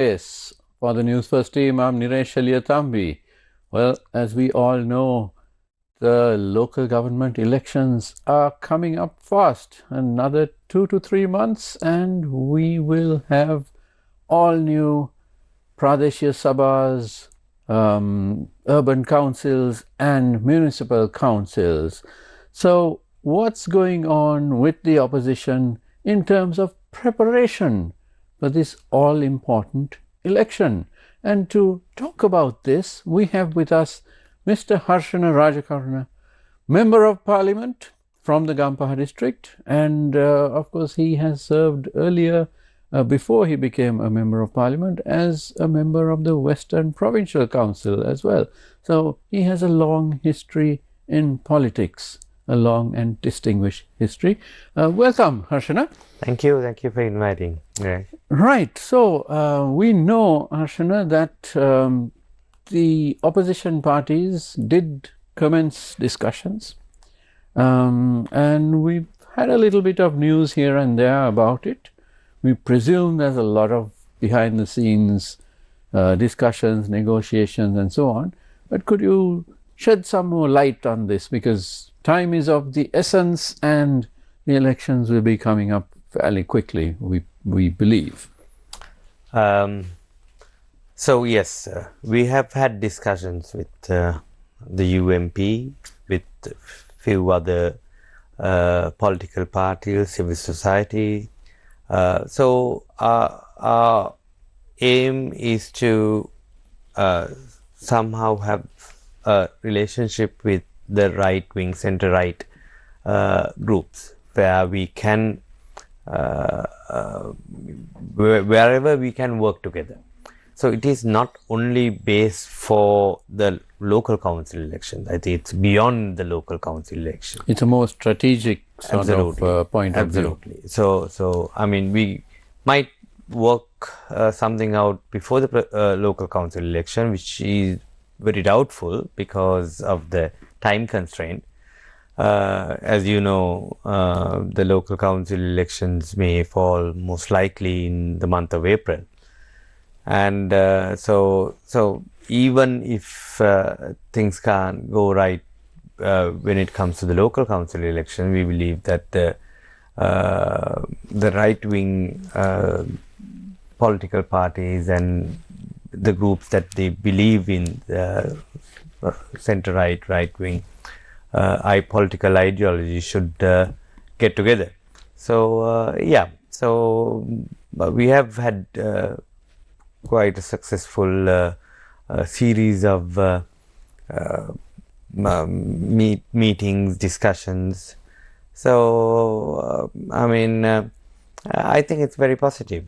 Yes, for the Newsfirst team, I'm Niresh Aliyatambi. Well, as we all know, the local government elections are coming up fast. Another 2 to 3 months, and we will have all new Pradeshya Sabhas, urban councils, and municipal councils. So, what's going on with the opposition in terms of preparation for this all important election? And to talk about this, we have with us Mr. Harshana Rajakaruna, Member of Parliament from the Gampaha district, and of course, he has served earlier. Before he became a Member of Parliament, as a member of the Western Provincial Council as well. So he has a long history in politics, a long and distinguished history. Welcome, Harshana. Thank you for inviting. Right, so we know, Harshana, that the opposition parties did commence discussions, and we've had a little bit of news here and there about it. We presume there's a lot of behind the scenes discussions, negotiations, and so on. But could you shed some more light on this? Because time is of the essence and the elections will be coming up fairly quickly, we believe. So yes, we have had discussions with the UMP, with a few other political parties, civil society. So our aim is to somehow have a relationship with the right-wing, centre-right groups, where we can, wherever we can work together. So it is not only based for the local council elections. I think it's beyond the local council election. It's a more strategic sort of point of view. Absolutely. So I mean, we might work something out before the local council election, which is very doubtful because of the time constraint. As you know, the local council elections may fall most likely in the month of April. And so even if things can't go right when it comes to the local council election, we believe that the right-wing political parties and the groups that they believe in, centre-right, right-wing political ideology should get together. So so we have had quite a successful series of meetings, discussions. So I mean, I think it's very positive.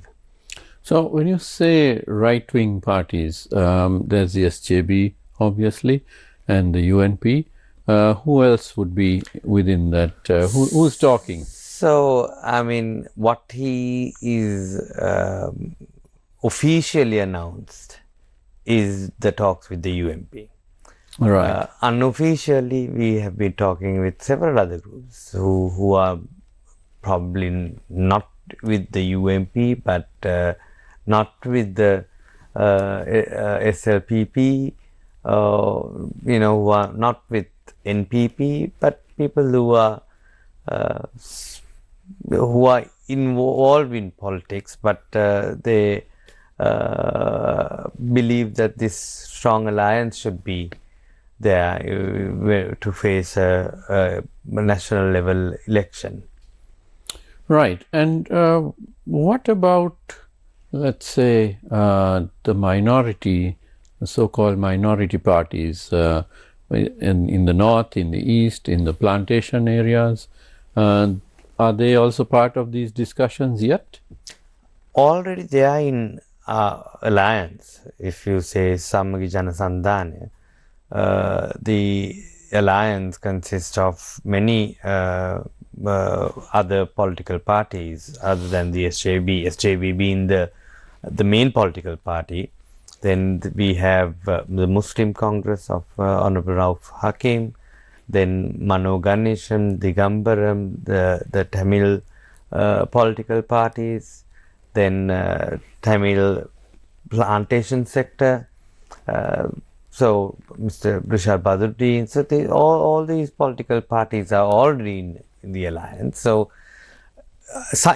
So when you say right-wing parties, there's the SJB obviously, and the UNP. Who else would be within that? Who's talking? So I mean, what he is officially announced is the talks with the UMP. Right. Unofficially, we have been talking with several other groups who are probably not with the UMP, but not with the SLPP, who are not with NPP, but people who are involved in politics, but they believe that this strong alliance should be there to face a national level election. Right. And what about, let's say, the minority, the so-called minority parties in the north, in the east, in the plantation areas? Are they also part of these discussions yet? Already they are in alliance. If you say Samagi Janasandhana, the alliance consists of many other political parties other than the SJB being the main political party. Then we have the Muslim Congress of Honorable Rauf Hakim, then Mano Ganesham, Digambaram, the Tamil political parties, then Tamil plantation sector. So Mr. Rishad Badruddin, so all these political parties are already in the alliance. So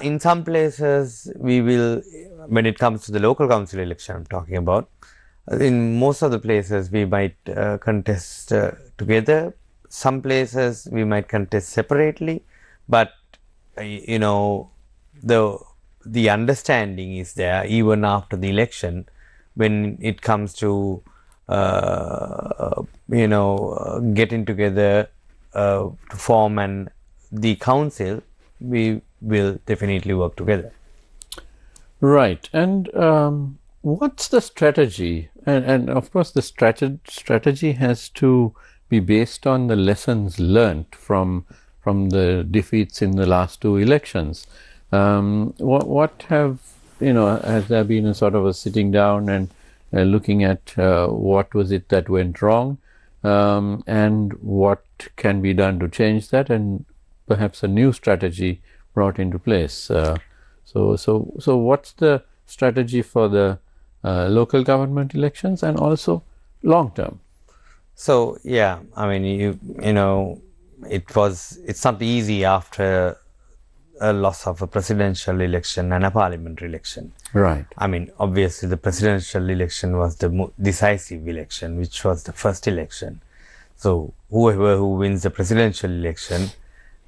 in some places we will, when it comes to the local council election I'm talking about, in most of the places we might contest together. Some places we might contest separately, but you know, the understanding is there even after the election when it comes to getting together to form the council. We will definitely work together. Right. And what's the strategy? And of course, the strategy has to be based on the lessons learned from the defeats in the last two elections. What have, has there been a sort of a sitting down and looking at what was it that went wrong, and what can be done to change that, and perhaps a new strategy brought into place? So what's the strategy for the local government elections and also long term? So yeah, I mean, it's not easy after a loss of a presidential election and a parliamentary election. Right. I mean, obviously the presidential election was the decisive election, which was the first election. So whoever who wins the presidential election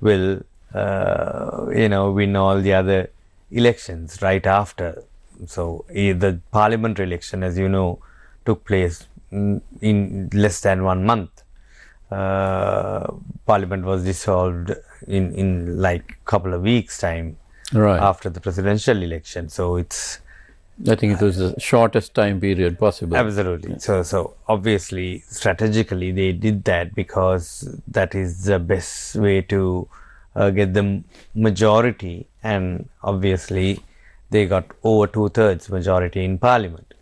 will, win all the other elections right after. So the parliamentary election, as you know, took place in less than 1 month. Parliament was dissolved in like a couple of weeks time, right, after the presidential election. So I think it was the shortest time period possible. Absolutely. Yeah. So obviously strategically they did that because that is the best way to get the majority, and obviously they got over 2/3 majority in parliament.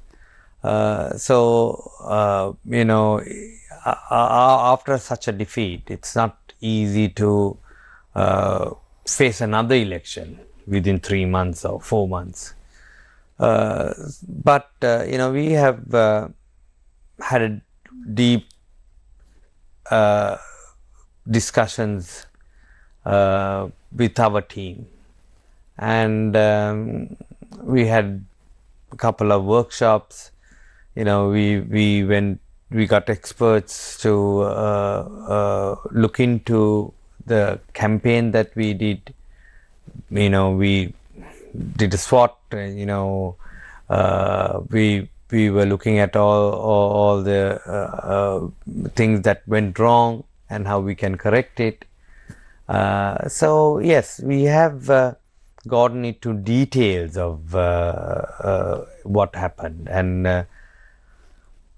After such a defeat, it's not easy to face another election within 3 months or 4 months. But we have had a deep discussions with our team, and we had a couple of workshops. We got experts to look into the campaign that we did. We did a SWOT. We were looking at all the things that went wrong and how we can correct it. So yes, we have gotten into details of what happened, and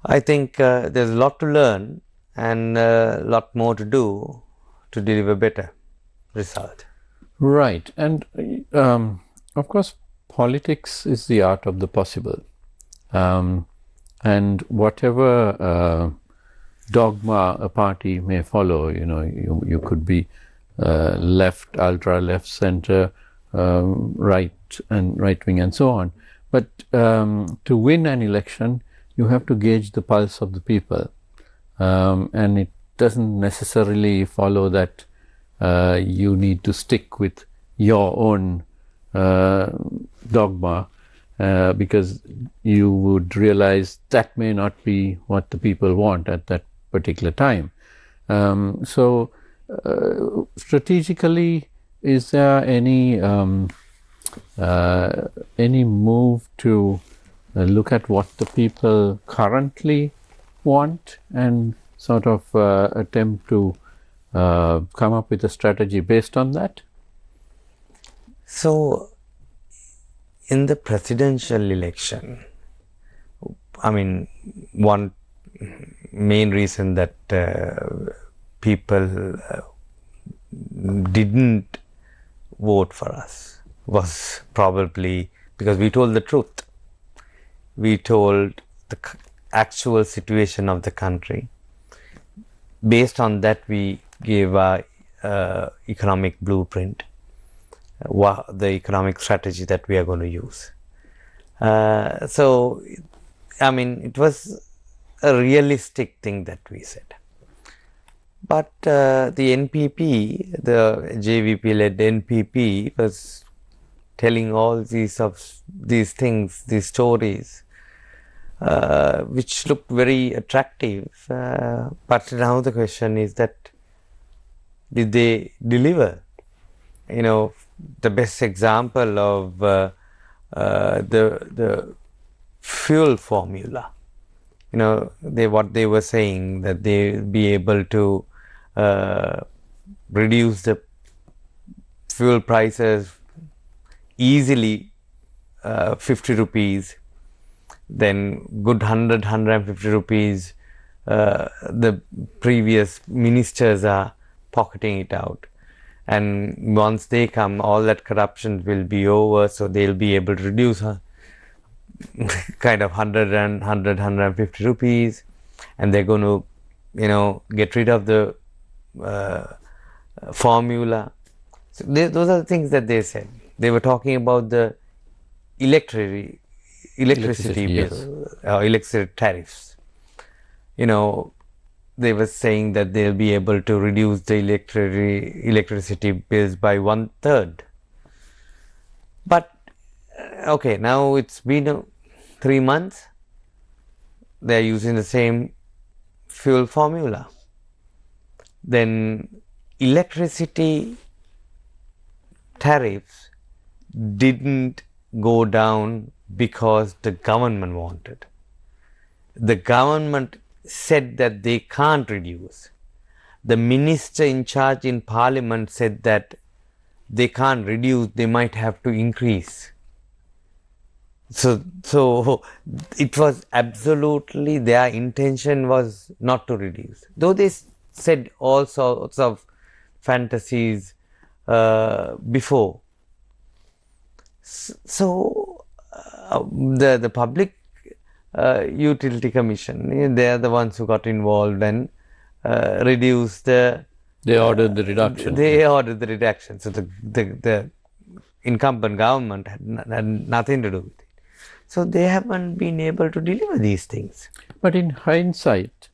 I think there's a lot to learn and a lot more to do to deliver better result. Right. And of course, politics is the art of the possible. And whatever dogma a party may follow, you could be left, ultra left, center, right and right wing, and so on. But to win an election, you have to gauge the pulse of the people, and it doesn't necessarily follow that you need to stick with your own dogma, because you would realize that may not be what the people want at that particular time. So strategically, is there any move to look at what the people currently want and sort of attempt to come up with a strategy based on that? So in the presidential election, I mean, one main reason that people didn't vote for us was probably because we told the truth. We told the actual situation of the country. Based on that, we gave our economic blueprint, the economic strategy that we are going to use. So I mean, it was a realistic thing that we said. But the NPP, the JVP-led NPP, was telling all these things, these stories, which looked very attractive. But now the question is that, did they deliver? You know, the best example of the fuel formula. You know, what they were saying, that they will be able to reduce the fuel prices easily 50 rupees, then good 150 rupees the previous ministers are pocketing it out, and once they come, all that corruption will be over, so they'll be able to reduce kind of 150 rupees, and they're going to, you know, get rid of the formula. So those are the things that they said. They were talking about the electricity bill, electricity tariffs. You know, they were saying that they'll be able to reduce the electricity bills by 1/3. But okay, now it's been 3 months. They're using the same fuel formula. Then electricity tariffs didn't go down because the government wanted. The government said that they can't reduce. The minister in charge in parliament said that they can't reduce, they might have to increase. So it was absolutely, their intention was not to reduce, though they said all sorts of fantasies before. So the public utility commission, they are the ones who got involved and reduced the. They ordered the reduction. They ordered the reduction. So the incumbent government had nothing to do with it. So they haven't been able to deliver these things. But in hindsight,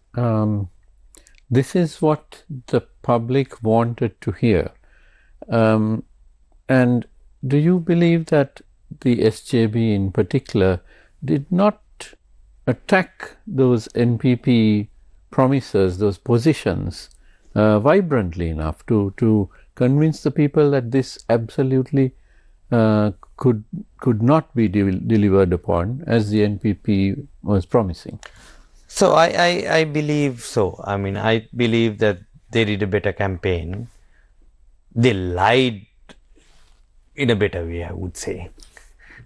this is what the public wanted to hear. And do you believe that the SJB in particular did not attack those NPP promises, those positions, vibrantly enough to convince the people that this absolutely could not be delivered upon as the NPP was promising? So I believe so. I mean, I believe that they did a better campaign. They lied in a better way, I would say.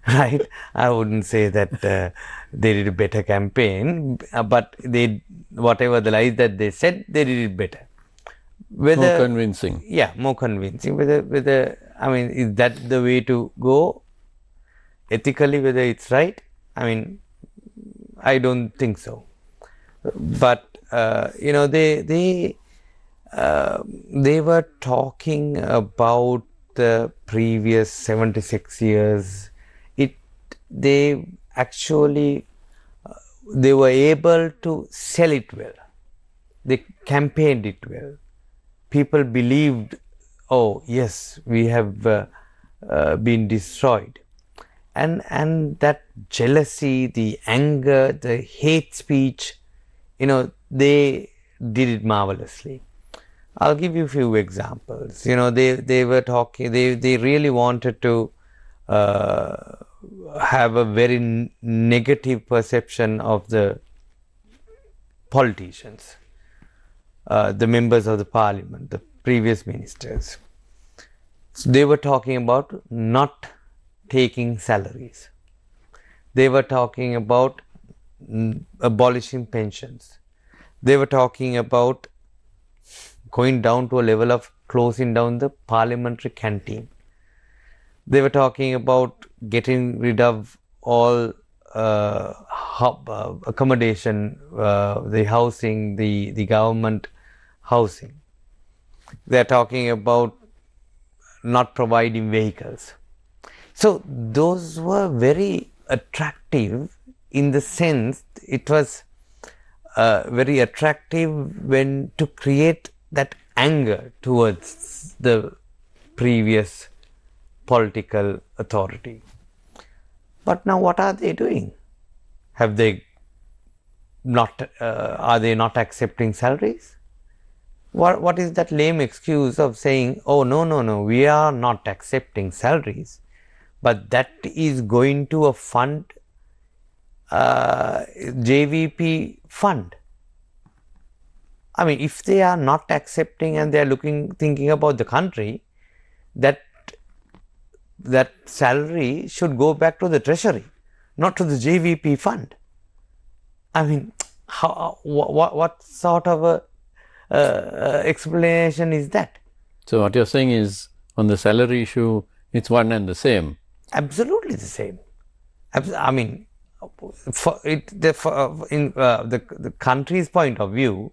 Right? I wouldn't say that they did a better campaign, but they, whatever the lies that they said, they did it better. More convincing. Yeah, more convincing. Whether I mean, is that the way to go? Ethically, whether it's right? I mean, I don't think so. But you know, they were talking about the previous 76 years. They actually they were able to sell it well. They campaigned it well. People believed, oh yes, we have been destroyed, and that jealousy, the anger, the hate speech, you know, they did it marvelously. I'll give you a few examples. You know, they were talking. They really wanted to have a very negative perception of the politicians, the members of the parliament, the previous ministers. So they were talking about not taking salaries. They were talking about abolishing pensions. They were talking about going down to a level of closing down the parliamentary canteen. They were talking about getting rid of all accommodation, the housing, the government housing. They are talking about not providing vehicles. So those were very attractive in the sense it was very attractive when to create that anger towards the previous political authority. But now what are they doing? Have they not, are they not accepting salaries? What is that lame excuse of saying, oh, no, we are not accepting salaries, but that is going to a fund, JVP fund. I mean, if they are not accepting and they are thinking about the country, that salary should go back to the treasury, not to the JVP fund. I mean, what sort of a explanation is that? So what you're saying is, on the salary issue, it's one and the same. Absolutely the same. I mean, in the country's point of view,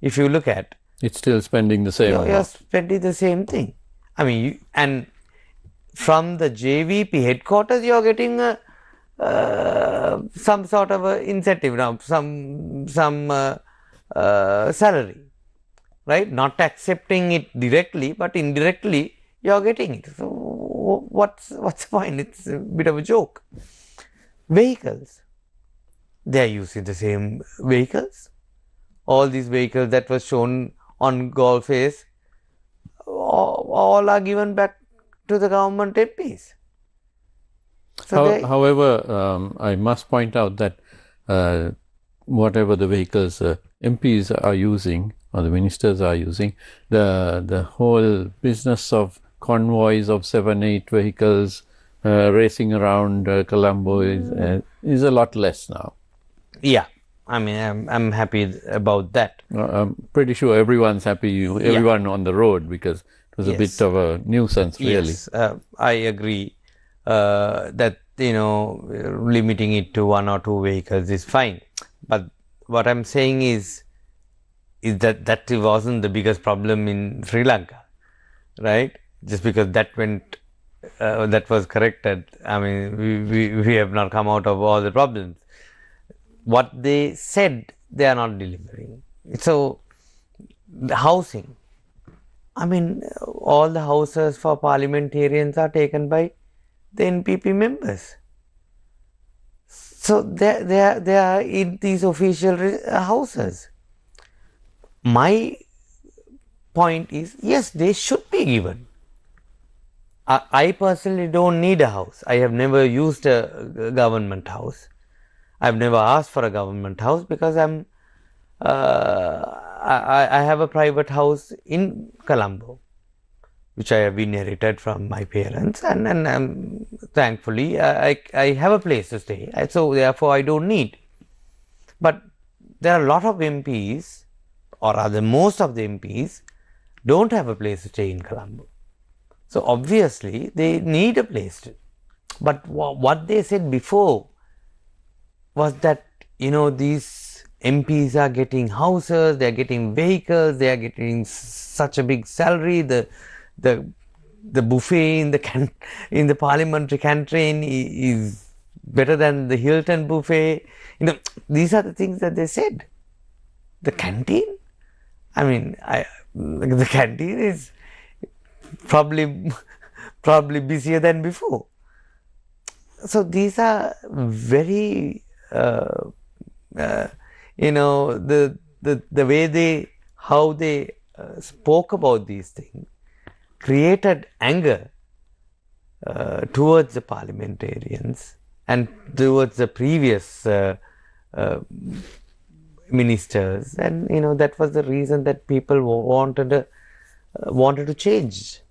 if you look at, it's still spending the same. You're spending the same thing. I mean, and from the JVP headquarters, you're getting some sort of a incentive now, some salary, right? Not accepting it directly, but indirectly you're getting it. So what's the point? It's a bit of a joke. Vehicles, they are using the same vehicles. All these vehicles that was shown on Golf Face, all are given back to the government MPs. So however, I must point out that whatever the vehicles MPs are using or the ministers are using, the whole business of convoys of 7-8 vehicles racing around Colombo is a lot less now. Yeah, I mean, I'm happy about that. I'm pretty sure everyone's happy, everyone on the road, because it was a bit of a nuisance, really. Yes, I agree that, limiting it to 1 or 2 vehicles is fine. But what I'm saying is that wasn't the biggest problem in Sri Lanka, right? Just because that went, that was corrected. I mean, we have not come out of all the problems. What they said, they are not delivering. So, the housing, I mean, all the houses for parliamentarians are taken by the NPP members. So, they are in these official houses. My point is, yes, they should be given. I personally don't need a house. I have never used a government house. I've never asked for a government house because I have a private house in Colombo, which I have inherited from my parents, and thankfully I have a place to stay. So therefore, I don't need. But there are a lot of MPs, or rather most of the MPs, don't have a place to stay in Colombo. So obviously, they need a place to. But what they said before was that, these MPs are getting houses, they are getting vehicles, they are getting such a big salary, the buffet in the parliamentary canteen is better than the Hilton buffet. These are the things that they said. The canteen? I mean, the canteen is probably busier than before. So these are very the way how they spoke about these things created anger towards the parliamentarians and towards the previous ministers, and that was the reason that people wanted to change,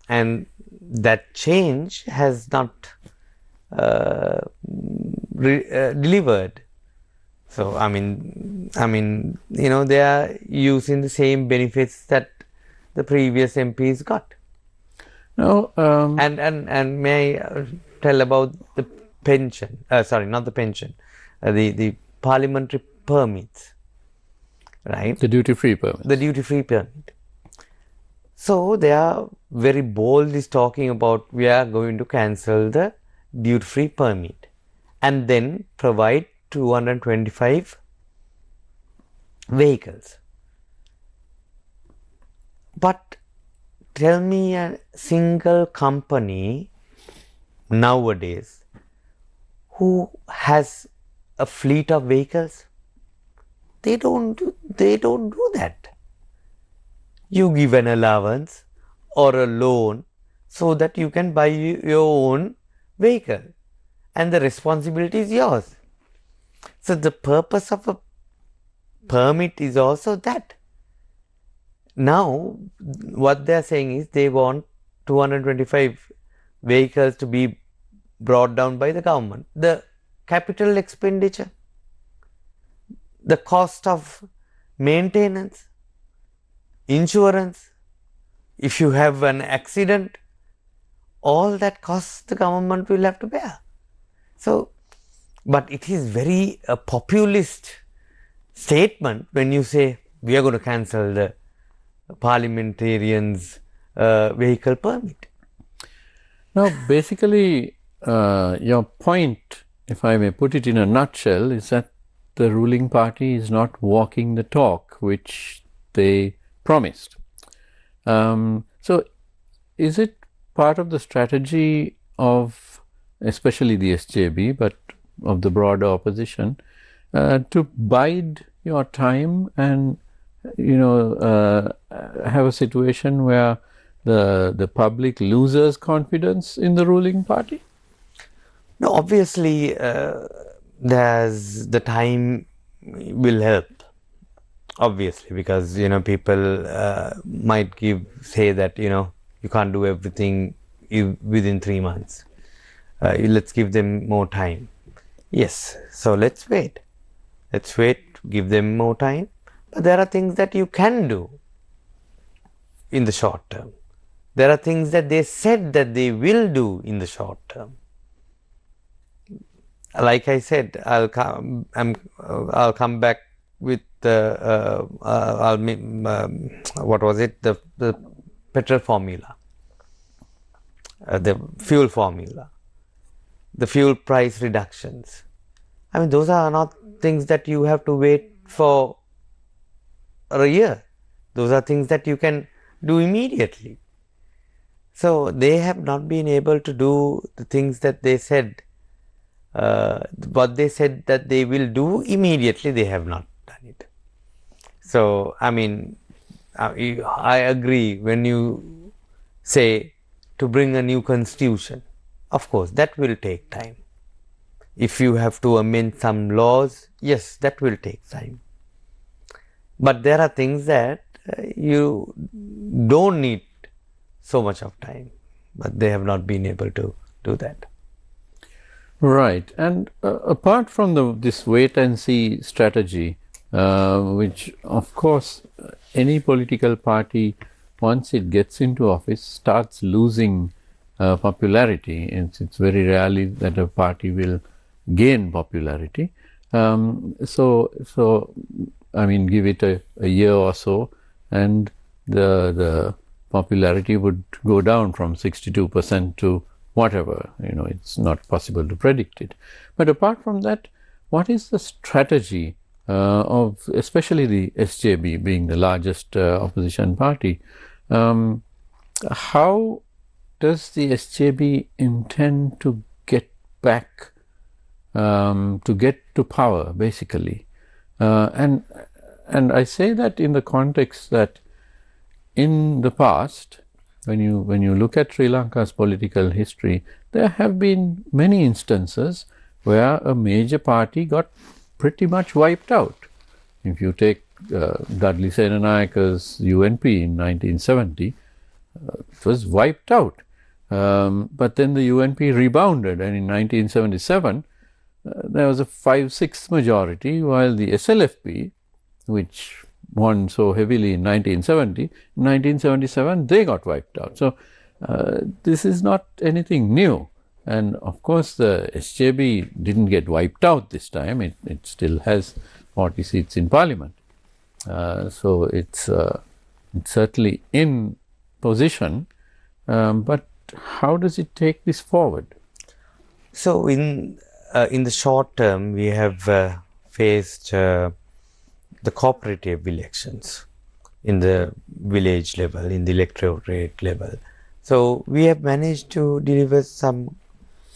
and that change has not delivered. So I mean, they are using the same benefits that the previous MPs got. No, and may I tell about the pension? Sorry, not the pension. The parliamentary permits, right? The duty-free permit. The duty-free permit. So they are very boldly talking about we are going to cancel the duty-free permit, and then provide 225 vehicles. But tell me a single company nowadays who has a fleet of vehicles. They don't do that. You give an allowance or a loan so that you can buy your own vehicle, and the responsibility is yours. So the purpose of a permit is also that. Now what they are saying is they want 225 vehicles to be brought down by the government. The capital expenditure, the cost of maintenance, insurance, if you have an accident, all that costs the government will have to bear. So, but it is very a populist statement when you say we are going to cancel the parliamentarians' vehicle permit. Now, basically, your point, if I may put it in a nutshell, is that the ruling party is not walking the talk which they promised. So, is it part of the strategy of, especially the SJB, but of the broader opposition, to bide your time and, have a situation where the public loses confidence in the ruling party? No, obviously, there's the time will help. Obviously, because people might say that you can't do everything within 3 months. Let's give them more time. Yes, so let's wait. Give them more time. But there are things that you can do in the short term. There are things that they said that they will do in the short term. Like I said, I'll come back with what was it? The petrol formula, the fuel formula, the fuel price reductions. I mean, those are not things that you have to wait for a year. Those are things that you can do immediately. So they have not been able to do the things that they said. What they said that they will do immediately, they have not done it. So, I mean, I agree when you say to bring a new constitution. Of course, that will take time. If you have to amend some laws, yes, that will take time. But there are things that you don't need so much of time, but they have not been able to do that. Right. And apart from this wait and see strategy, which of course any political party, once it gets into office, starts losing popularity. It's very rarely that a party will gain popularity. So I mean, give it a year or so, and the popularity would go down from 62% to whatever. It's not possible to predict it. But apart from that, what is the strategy of especially the SJB being the largest opposition party? How does the SJB intend to get back, to get to power, basically? And I say that in the context that in the past, when you look at Sri Lanka's political history, there have been many instances where a major party got pretty much wiped out. If you take Dudley Senanayaka's UNP in 1970, it was wiped out. But then the UNP rebounded, and in 1977, there was a 5/6 majority, while the SLFP, which won so heavily in 1970, in 1977 they got wiped out. So this is not anything new. And of course the SJB didn't get wiped out this time. It still has 40 seats in parliament. So it's certainly in position. But how does it take this forward? So in in the short term, we have faced the cooperative elections in the village level, in the electorate level. So we have managed to deliver some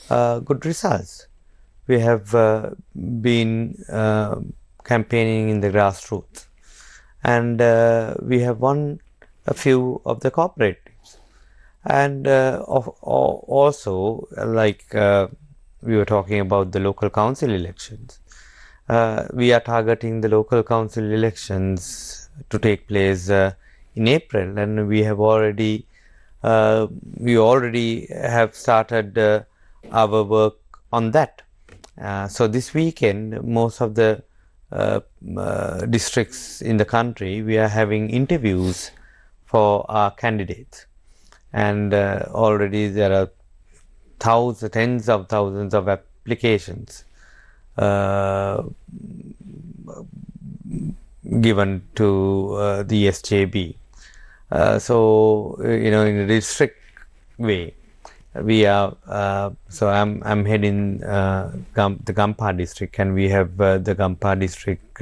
good results. We have been campaigning in the grassroots, and we have won a few of the cooperatives. And also, like we were talking about the local council elections, we are targeting the local council elections to take place in April, and we already have started our work on that. So this weekend, most of the districts in the country, we are having interviews for our candidates, and already there are tens of thousands of applications given to the SJB. So in a district way, we are. So I'm heading the Gampha district, and we have the Gampha district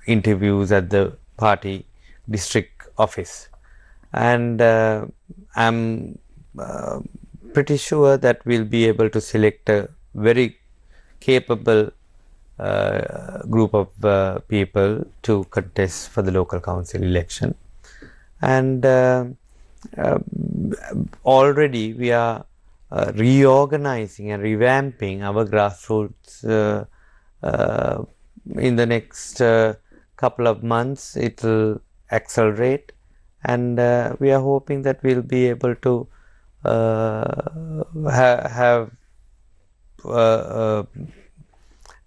interviews at the party district office, and I'm pretty sure that we'll be able to select a very capable group of people to contest for the local council election. And already we are reorganizing and revamping our grassroots. In the next couple of months, it will accelerate, and we are hoping that we'll be able to have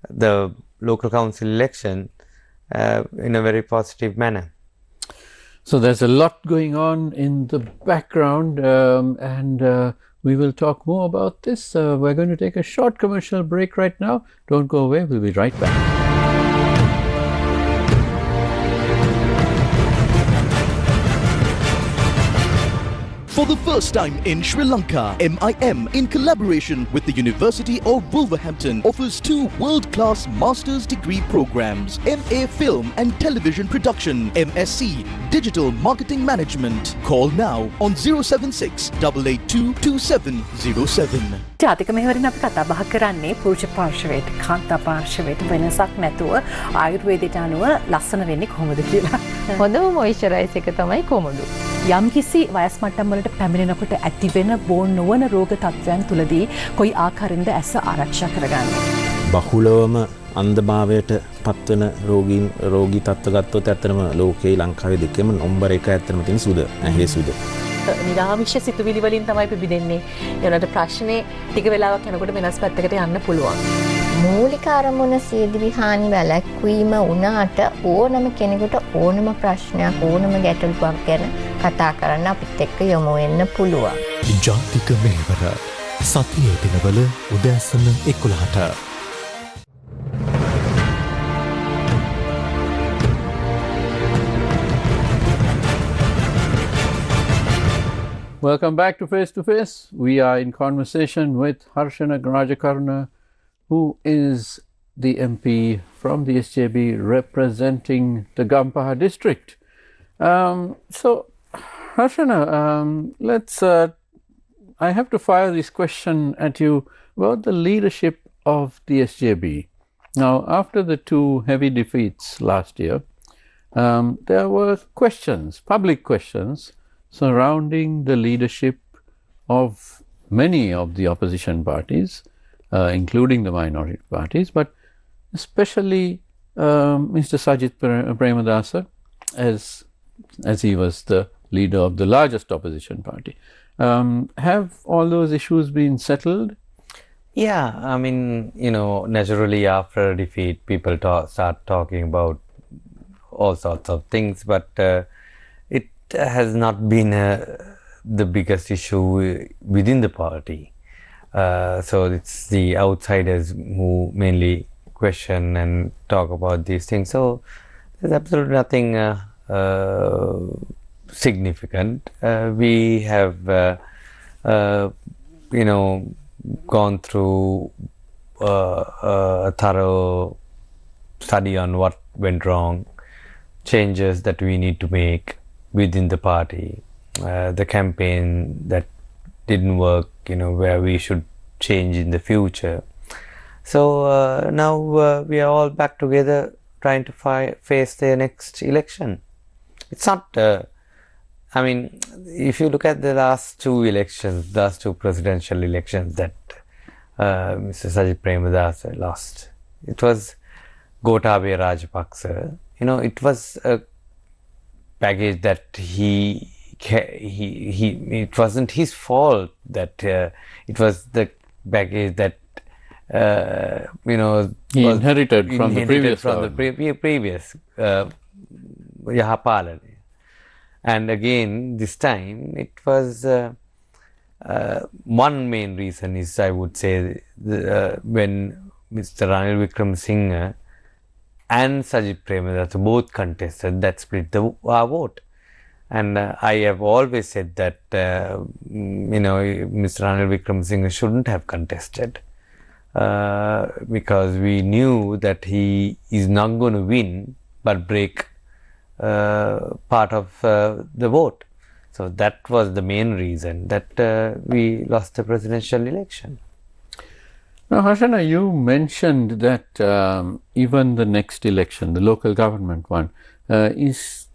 the local council election in a very positive manner. So there's a lot going on in the background, and we will talk more about this. We're going to take a short commercial break right now. Don't go away. We'll be right back. For the first time in Sri Lanka, MIM, in collaboration with the University of Wolverhampton, offers 2 world-class master's degree programs: MA Film and Television Production, MSc Digital Marketing Management. Call now on 076 882 2707. ජාතික මෙහෙවරින් අපි කතා බහ කරන්නේ පුරුෂ පාර්ශවයට කාන්තා පාර්ශවයට වෙනසක් නැතුව ආයුර්වේදයට අනුව ලස්සන වෙන්නේ කොහොමද කියලා. හොඳම මොයිස්චරයිස් එක තමයි කොමඩු. යම්කිසි වයස් මට්ටම් වලට පැමිණෙනකොට ඇතිවෙන බෝන් නොවන රෝග තත්ත්වයන් තුලදී කොයි ආකාරයෙන්ද ඇස ආරක්ෂා කරගන්නේ? බහුලවම අන්ධභාවයට පත්වන රෝගී තත්ත්ව ගත්තොත් ඇත්තටම ලෝකේ ලංකාවේ දෙකම නම්බර් 1 ඇත්තටම තියෙන සුද ඇහි සුද. නිරාමිෂ සිතුවිලි වලින් තමයි පිබිදෙන්නේ. ඒනට ප්‍රශ්නේ ටික වෙලාවක් යනකොට වෙනස් පැත්තකට යන්න පුළුවන්. මූලික අරමුණ සියදිවි හානි වැළැක්වීම වුණාට ඕනම කෙනෙකුට ඕනම ප්‍රශ්නයක් ඕනම ගැටලුවක් ගැන කතා කරන්න අපිත් එක්ක යොමු වෙන්න පුළුවන්. ජාතික මෙහෙවර සතියේ දිනවල උදෑසන 11ට. Welcome back to Face to Face. We are in conversation with Harshana Rajakaruna, who is the MP from the SJB representing the Gampaha district. So, Harshana, I have to fire this question at you about the leadership of the SJB. Now, after the 2 heavy defeats last year, there were questions, public questions, surrounding the leadership of many of the opposition parties, including the minority parties, but especially Mr. Sajith Premadasa, as he was the leader of the largest opposition party. Have all those issues been settled? Yeah, I mean, naturally after a defeat, people start talking about all sorts of things, but it has not been the biggest issue within the party. So it's the outsiders who mainly question and talk about these things. So there's absolutely nothing significant. We have, gone through a thorough study on what went wrong, changes that we need to make within the party, the campaign that didn't work, where we should change in the future. So now we are all back together trying to face the next election. It's not, if you look at the last two presidential elections that Mr. Sajid Premadasa lost, it was Gotabaya Rajapaksa. It was a baggage that it wasn't his fault that it was the baggage that he inherited from the previous Yahapalana. And again, this time it was one main reason is, I would say, when Mr. Ranil Wickremesinghe and Sajid Premadasa both contested, that split our vote. And I have always said that Mr. Ranil Wickremesinghe shouldn't have contested because we knew that he is not going to win but break part of the vote. So that was the main reason that we lost the presidential election. Now, Harshana, you mentioned that even the next election, the local government one, is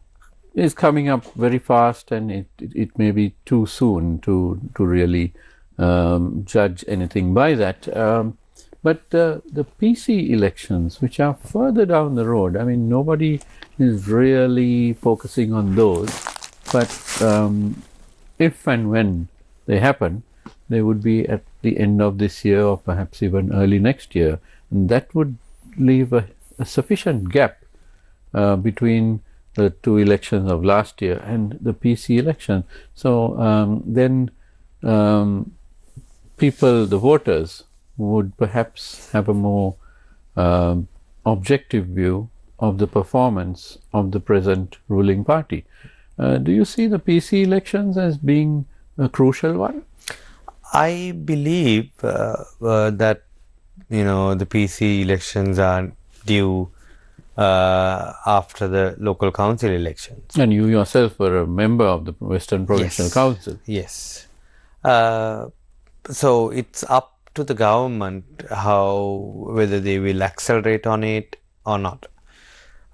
coming up very fast, and it may be too soon to really judge anything by that. But the PC elections, which are further down the road, nobody is really focusing on those. But if and when they happen, they would be at the end of this year or perhaps even early next year. And that would leave a sufficient gap between the two elections of last year and the PC election. So then people, the voters, would perhaps have a more objective view of the performance of the present ruling party. Do you see the PC elections as being a crucial one? I believe that the PC elections are due after the local council elections. And you yourself were a member of the Western Provincial Council. Yes. So it's up to the government whether they will accelerate on it or not.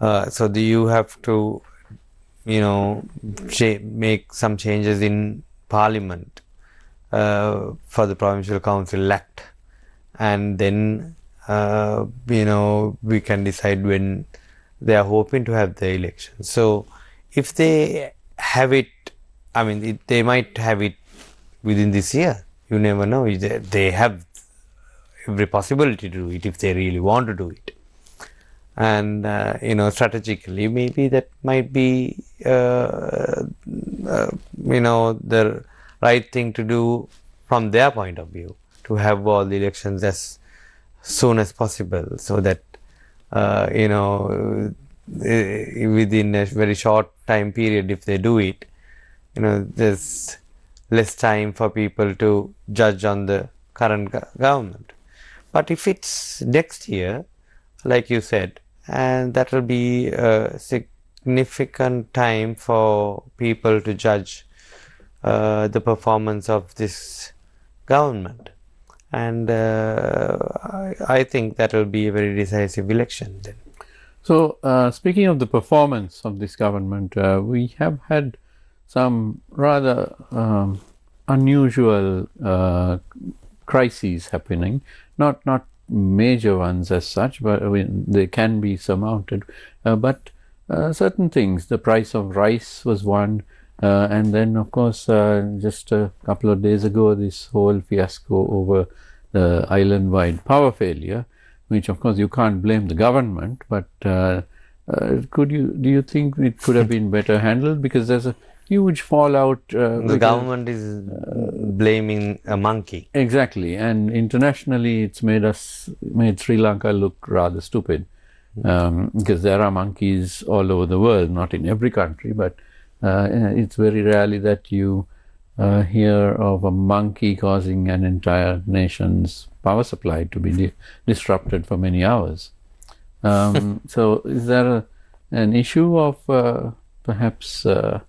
So you have to make some changes in Parliament for the Provincial Council Act, and then we can decide when they are hoping to have the election. So if they have it, they might have it within this year. You never know. They have every possibility to do it if they really want to do it. And strategically, maybe that might be the right thing to do from their point of view, to have all the elections as soon as possible, so that within a very short time period, if they do it, there's less time for people to judge on the current government. But if it's next year, like you said, and that will be a significant time for people to judge the performance of this government. And I think that will be a very decisive election then. So, speaking of the performance of this government, we have had some rather unusual crises happening, not major ones as such, but they can be surmounted. But certain things, the price of rice was one, and then of course just a couple of days ago, this whole fiasco over the island-wide power failure, which of course you can't blame the government, but do you think it could have been better handled? Because there's a huge fallout. The government is blaming a monkey. Exactly, and internationally it's made Sri Lanka look rather stupid, because there are monkeys all over the world, not in every country, but it's very rarely that you hear of a monkey causing an entire nation's power supply to be disrupted for many hours. So is there an issue of perhaps the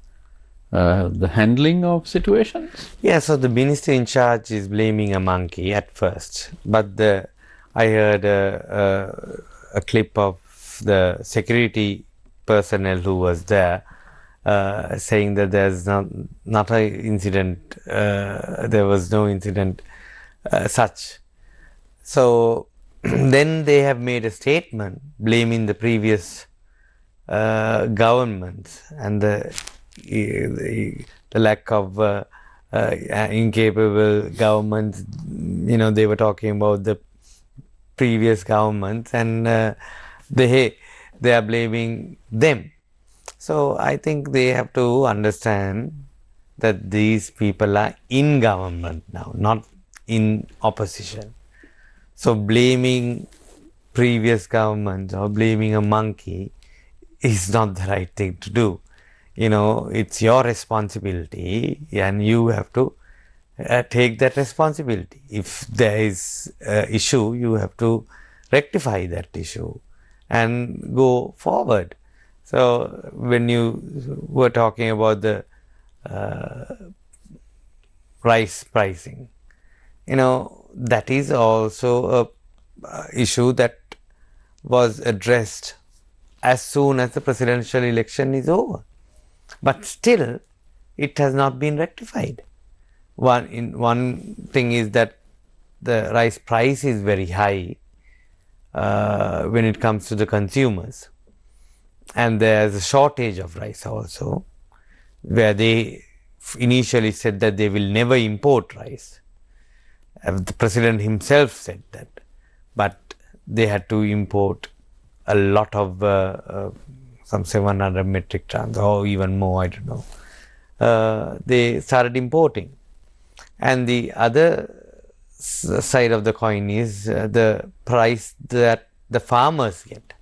handling of situations? Yeah, so the minister in charge is blaming a monkey at first, but I heard a clip of the security personnel who was there saying that there's not a incident, there was no incident such. So then they have made a statement blaming the previous governments and the lack of incapable governments. You know, they were talking about the previous governments, and they are blaming them. So I think they have to understand that these people are in government now, not in opposition. So blaming previous governments or blaming a monkey is not the right thing to do. You know, it's your responsibility and you have to take that responsibility. If there is an issue, you have to rectify that issue and go forward. So when you were talking about the rice pricing, you know, that is also a issue that was addressed as soon as the presidential election is over. But still, it has not been rectified. One thing is that the rice price is very high when it comes to the consumers. And there's a shortage of rice also, where they initially said that they will never import rice. The president himself said that, but they had to import a lot of some 700 metric tons or even more, I don't know. They started importing. And the other side of the coin is the price that the farmers get.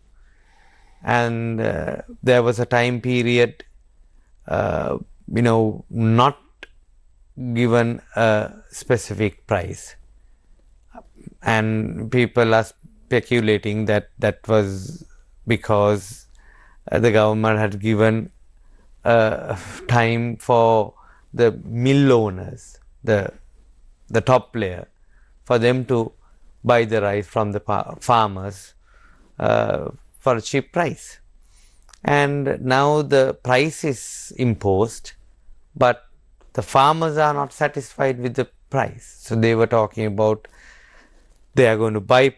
And there was a time period, you know, not given a specific price, and people are speculating that that was because the government had given time for the mill owners, the top player, for them to buy the rice from the farmers for a cheap price. And now the price is imposed, but the farmers are not satisfied with the price. So they were talking about they are going to buy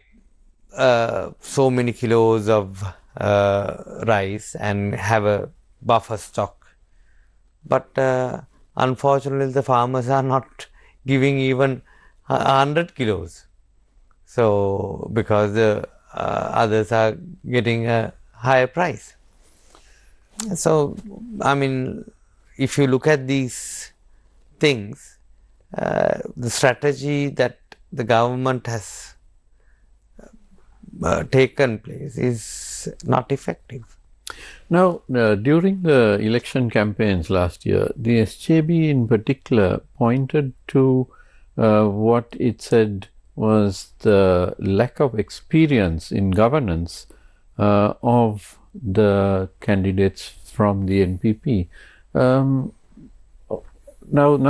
so many kilos of rice and have a buffer stock. But unfortunately, the farmers are not giving even 100 kilos. So because the others are getting a higher price. So, I mean, if you look at these things, the strategy that the government has taken place is not effective. Now, during the election campaigns last year, the SJB in particular pointed to what it said was the lack of experience in governance of the candidates from the NPP. Now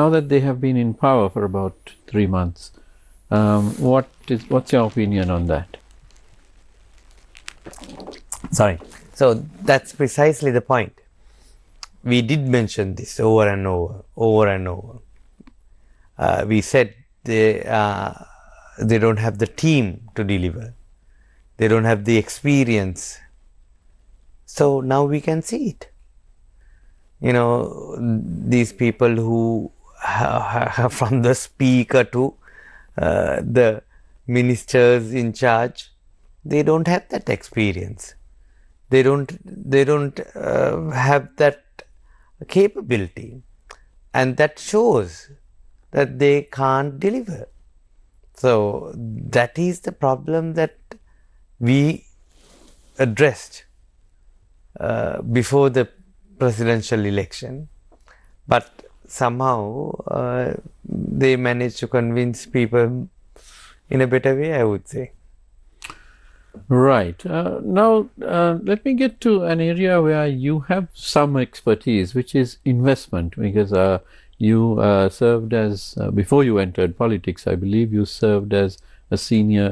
that they have been in power for about 3 months, what's your opinion on that? Sorry. So that's precisely the point. We did mention this over and over. We said they don't have the team to deliver. They don't have the experience. So now we can see it. You know, these people who from the speaker to the ministers in charge, they don't have that experience. They don't have that capability, and that shows that they can't deliver. So that is the problem that we addressed before the presidential election. But somehow they manage to convince people in a better way, I would say. Right. Now, let me get to an area where you have some expertise, which is investment, because you served as, before you entered politics, I believe you served as a senior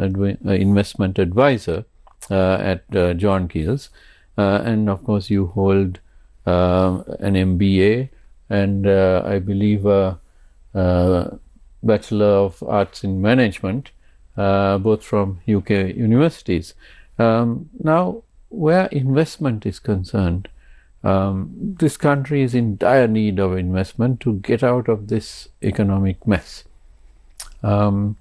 investment advisor at John Keel's. And of course, you hold an MBA and I believe a Bachelor of Arts in Management, both from UK universities. Now, where investment is concerned, this country is in dire need of investment to get out of this economic mess. How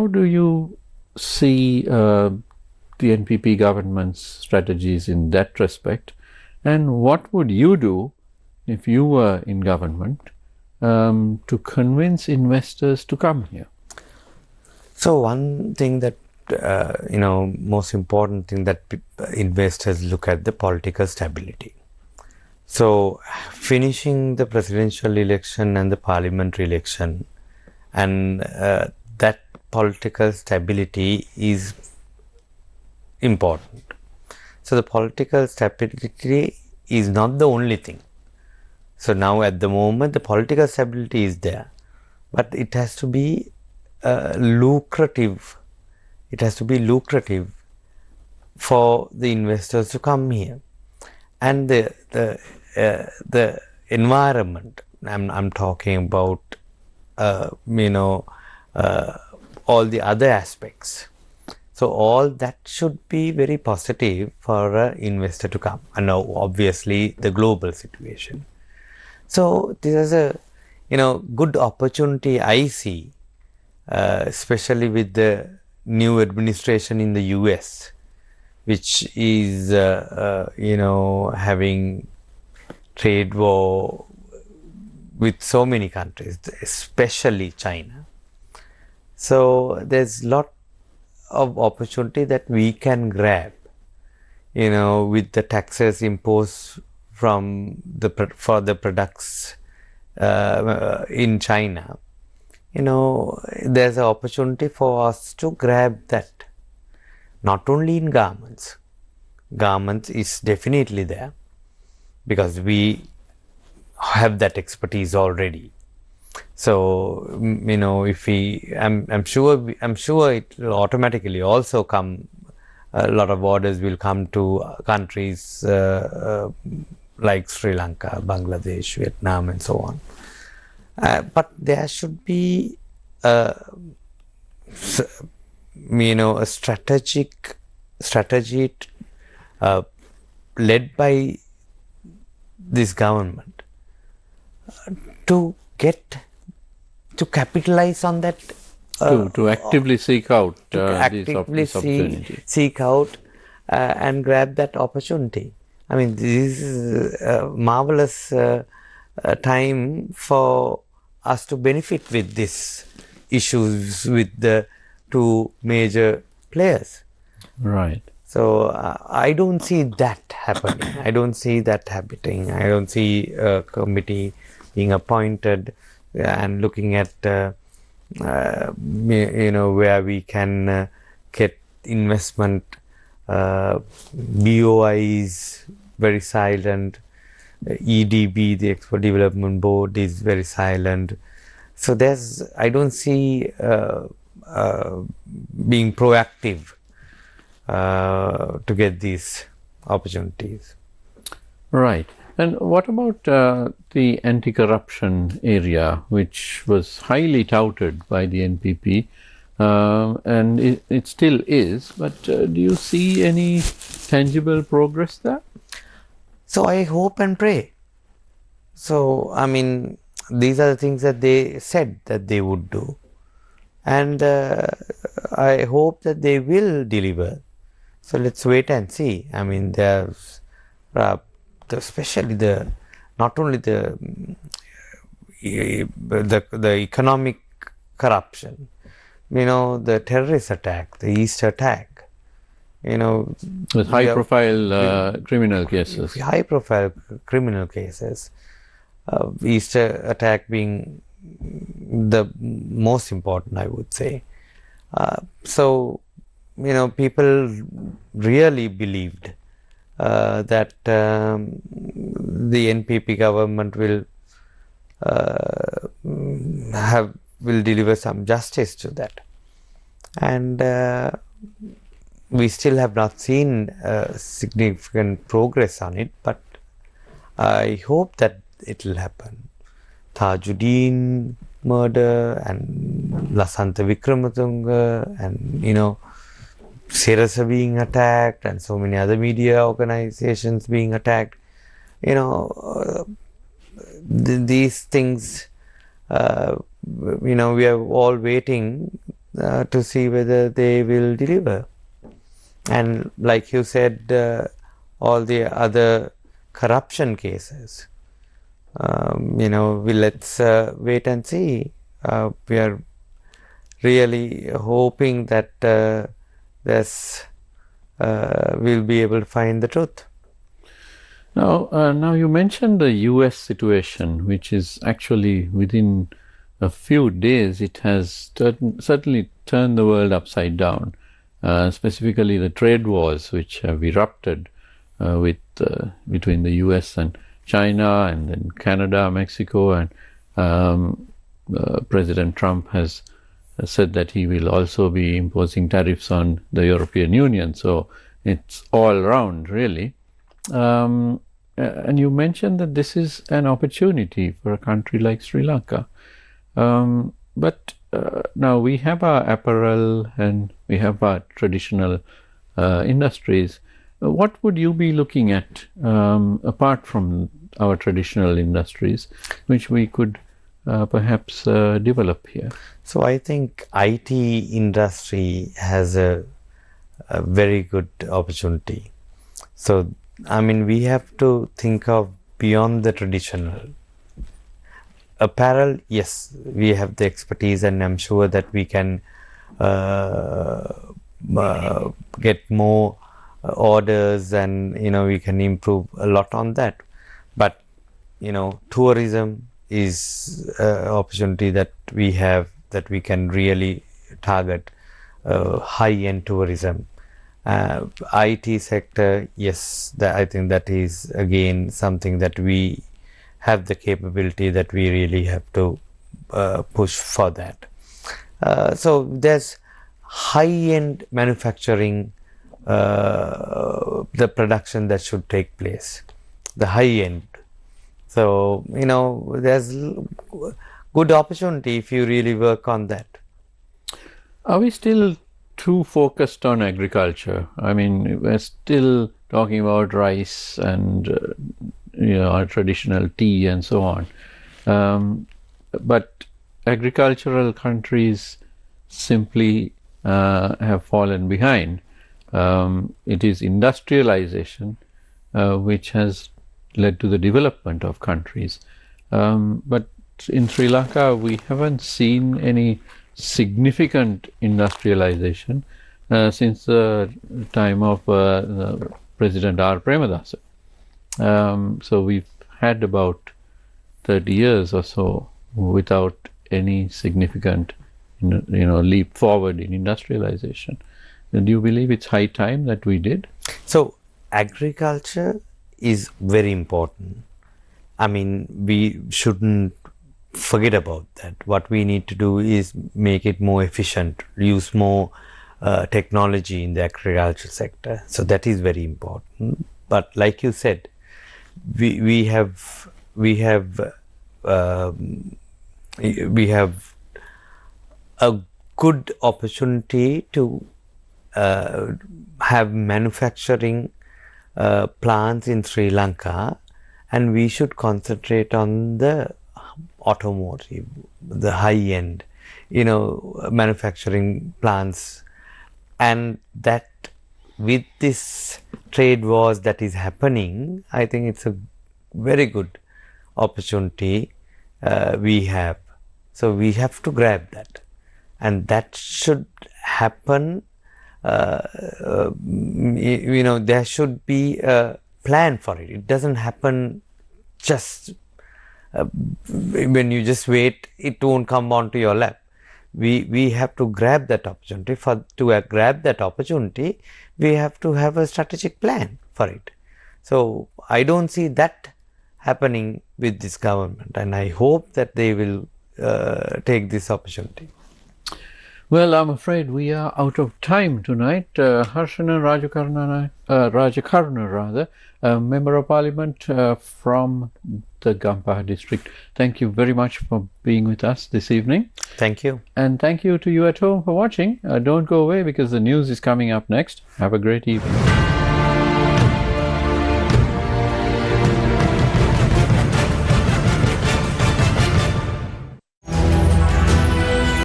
do you see the NPP government's strategies in that respect, and what would you do if you were in government to convince investors to come here? So one thing that most important thing that investors look at the political stability. So finishing the presidential election and the parliamentary election, and that political stability is important. So the political stability is not the only thing. So now at the moment the political stability is there, but it has to be lucrative. It has to be lucrative for the investors to come here, and the environment. I'm talking about all the other aspects. So all that should be very positive for an investor to come. And now obviously the global situation. So this is a good opportunity I see, especially with the new administration in the US, which is having trade war with so many countries, especially China. So there's a lot of opportunity that we can grab, with the taxes imposed from for the products in China. There's an opportunity for us to grab that, not only in garments. Garments is definitely there because we have that expertise already. So if I'm sure it will automatically also come. A lot of orders will come to countries like Sri Lanka, Bangladesh, Vietnam, and so on. But there should be a strategy led by this government to capitalize on that, to actively seek out these opportunities. Seek out and grab that opportunity. I mean, this is a marvelous time for us to benefit with these issues with the two major players. Right. So I don't see that happening. I don't see that happening. I don't see a committee being appointed and looking at where we can get investment. BOI is very silent. EDB, the Export Development Board, is very silent. So I don't see being proactive to get these opportunities. Right. And what about the anti-corruption area, which was highly touted by the NPP, and it still is, but do you see any tangible progress there? So I hope and pray. So, I mean, these are the things that they said that they would do. And I hope that they will deliver. So let's wait and see. I mean, there's especially not only the economic corruption, the terrorist attack, the Easter attack, with high profile criminal cases. High profile criminal cases. Easter attack being the most important, I would say. So, people really believed that the NPP government will deliver some justice to that, and we still have not seen significant progress on it, but I hope that it will happen. Tajuddin murder and Lasantha Vikramatunga and Sirasa being attacked and so many other media organizations being attacked. These things, we are all waiting to see whether they will deliver. And like you said, all the other corruption cases, let's wait and see. We are really hoping that we'll be able to find the truth. Now you mentioned the US situation, which is actually within a few days, it has certainly turned the world upside down, specifically the trade wars which have erupted between the US and China and then Canada, Mexico, and President Trump has said that he will also be imposing tariffs on the European Union. So it's all around, really. And you mentioned that this is an opportunity for a country like Sri Lanka. But now we have our apparel and we have our traditional industries. What would you be looking at apart from our traditional industries, which we could perhaps develop here? So I think IT industry has a very good opportunity. So we have to think of beyond the traditional. Apparel, yes, we have the expertise, and I'm sure that we can get more orders, and we can improve a lot on that. But tourism is an opportunity that we have, that we can really target high-end tourism. IT sector, yes, I think that is again something that we have the capability, that we really have to push for that. So there's high-end manufacturing, the production that should take place, the high-end. So there's good opportunity if you really work on that. Are we still too focused on agriculture? We're still talking about rice and our traditional tea and so on. But agricultural countries simply have fallen behind. It is industrialization which has led to the development of countries. But in Sri Lanka, we haven't seen any significant industrialization since the time of President R. Premadasa. So we've had about 30 years or so without any significant leap forward in industrialization. Do you believe it's high time that we did? So agriculture is very important. We shouldn't forget about that. What we need to do is make it more efficient, use more technology in the agriculture sector. So that is very important. But like you said, we have a good opportunity to have manufacturing plants in Sri Lanka, and we should concentrate on the automotive, the high-end, manufacturing plants, and that with this trade wars that is happening, I think it's a very good opportunity we have. So we have to grab that, and that should happen. There should be a plan for it. It doesn't happen just when you just wait, it won't come onto your lap. We have to grab that opportunity. To grab that opportunity, we have to have a strategic plan for it. So I don't see that happening with this government, and I hope that they will take this opportunity. Well, I'm afraid we are out of time tonight. Harshana Rajakaruna, Member of Parliament from the Gampaha district. Thank you very much for being with us this evening. Thank you. And thank you to you at home for watching. Don't go away because the news is coming up next. Have a great evening.